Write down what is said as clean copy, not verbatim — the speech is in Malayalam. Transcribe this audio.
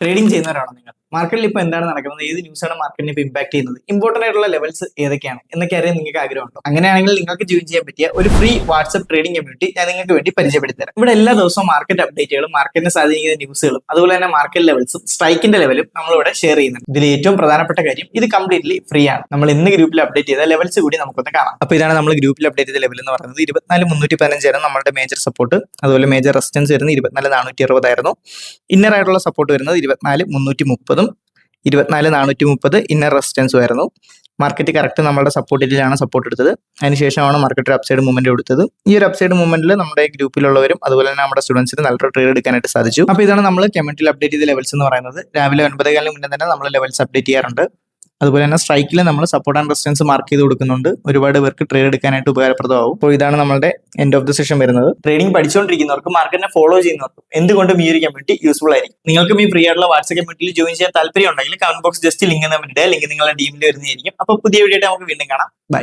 ട്രേഡിംഗ് ചെയ്യുന്നവരാണോ നിങ്ങൾ? മാർക്കറ്റിൽ ഇപ്പോൾ എന്താണ് നടക്കുന്നത്, ഏത് ന്യൂസാണ് മാർക്കറ്റിനെ ഇപ്പോൾ ഇമ്പാക്ട് ചെയ്യുന്നത്, ഇമ്പോർട്ടന്റ് ആയിട്ടുള്ള ലെവൽസ് ഏതൊക്കെയാണ് എന്നൊക്കെ അറിയാൻ നിങ്ങൾക്ക് ആഗ്രഹമുണ്ടോ? അങ്ങനെയാണെങ്കിൽ നിങ്ങൾക്ക് ജോയിൻ ചെയ്യാൻ പറ്റിയ ഒരു ഫ്രീ വാട്സ്ആപ്പ് ട്രേഡിംഗ് കമ്മ്യൂണിറ്റി ഞാൻ നിങ്ങൾക്ക് വേണ്ടി പരിചയപ്പെടുത്തി തരാം. ഇവിടെ എല്ലാ ദിവസവും മാർക്കറ്റ് അപ്ഡേറ്റുകളും, മാർക്കറ്റിനെ സ്വാധീനിക്കുന്ന ന്യൂസുകളും, അതുപോലെ തന്നെ മാർക്കറ്റ് ലെവൽസും സ്ട്രൈക്കിന്റെ ലെവലും നമ്മളിവിടെ ഷെയർ ചെയ്യുന്നുണ്ട്. ഇതിൽ ഏറ്റവും പ്രധാനപ്പെട്ട കാര്യം, ഇത് കംപ്ലീറ്റ്ലി ഫ്രീ ആണ്. നമ്മൾ ഇന്ന് ഗ്രൂപ്പിൽ അപ്ഡേറ്റ് ചെയ്ത ലെവൽസ് കൂടി നമുക്കൊന്ന് കാണാം. അപ്പോൾ ഇതാണ് നമ്മൾ ഗ്രൂപ്പിൽ അപ്ഡേറ്റ് ചെയ്ത ലെവൽ എന്ന് പറയുന്നത്. 24,315 ആയിരുന്നു നമ്മുടെ മേജർ സപ്പോർട്ട്. അതുപോലെ മേജർ റെസിസ്റ്റൻസ് വരുന്നത് 24,460 ആയിരുന്നു. ഇന്നർ ആയിട്ടുള്ള സപ്പോർട്ട് വരുന്നത് 24,330ഉം 24,430 ഇന്നർ റെസിസ്റ്റൻസും ആയിരുന്നു. മാർക്കറ്റ് കറക്റ്റ് നമ്മുടെ സപ്പോർട്ടിലാണ് സപ്പോർട്ട് എടുത്തത്. അതിനുശേഷമാണ് മാർക്കറ്റ് ഒരു അപ്സൈഡ് മൂവ്മെന്റ് എടുത്തത്. ഈ ഒരു അപ്സൈഡ് മൂവ്മെന്റിൽ നമ്മുടെ ഗ്രൂപ്പിലുള്ളവരും അതുപോലെ തന്നെ നമ്മുടെ സ്റ്റുഡൻസിന് നല്ലൊരു ട്രേഡ് എടുക്കാനായിട്ട് സാധിച്ചു. അപ്പോൾ ഇതാണ് നമ്മൾ കമ്മ്യൂണിറ്റിയിൽ അപ്ഡേറ്റ് ചെയ്ത ലെവൽസ് എന്ന് പറയുന്നത്. രാവിലെ 9:15 മുന്നേ തന്നെ നമ്മൾ ലെവൽസ് അപ്ഡേറ്റ് ചെയ്യാറുണ്ട്. അതുപോലെ തന്നെ സ്ട്രൈക്കിൽ നമ്മൾ സപ്പോർട്ട് ആൻഡ് റെസിസ്റ്റൻസ് മാർക്ക് ചെയ്ത് കൊടുക്കുന്നുണ്ട്. ഒരുപാട് പേർക്ക് ട്രേഡ് എടുക്കാനായിട്ട് ഉപകാരപ്രദമാവും. അപ്പോൾ ഇതാണ് നമ്മുടെ എൻഡ് ഓഫ് ദി സെഷൻ വരുന്നത്. ട്രേഡിംഗ് പഠിച്ചുകൊണ്ടിരിക്കുന്നവർക്കും മാർക്കറ്റിനെ ഫോളോ ചെയ്യുന്നവർക്കും എന്തുകൊണ്ടും ഈ ഒരു കമ്മ്യൂണിറ്റി യൂസ്ഫുൾ ആയിരിക്കും. നിങ്ങൾക്കും ഈ ഫ്രീ ആയിട്ടുള്ള വാട്സ്ആപ്പ് കമ്മ്യൂണിറ്റിയിൽ ജോയിൻ ചെയ്യാൻ താല്പര്യം ഉണ്ടെങ്കിൽ comment box just link link നിങ്ങളുടെ ടീമിൽ വരുന്നതായിരിക്കും. അപ്പോൾ പുതിയ വീഡിയോ നമുക്ക് വീണ്ടും കാണാം. ബൈ.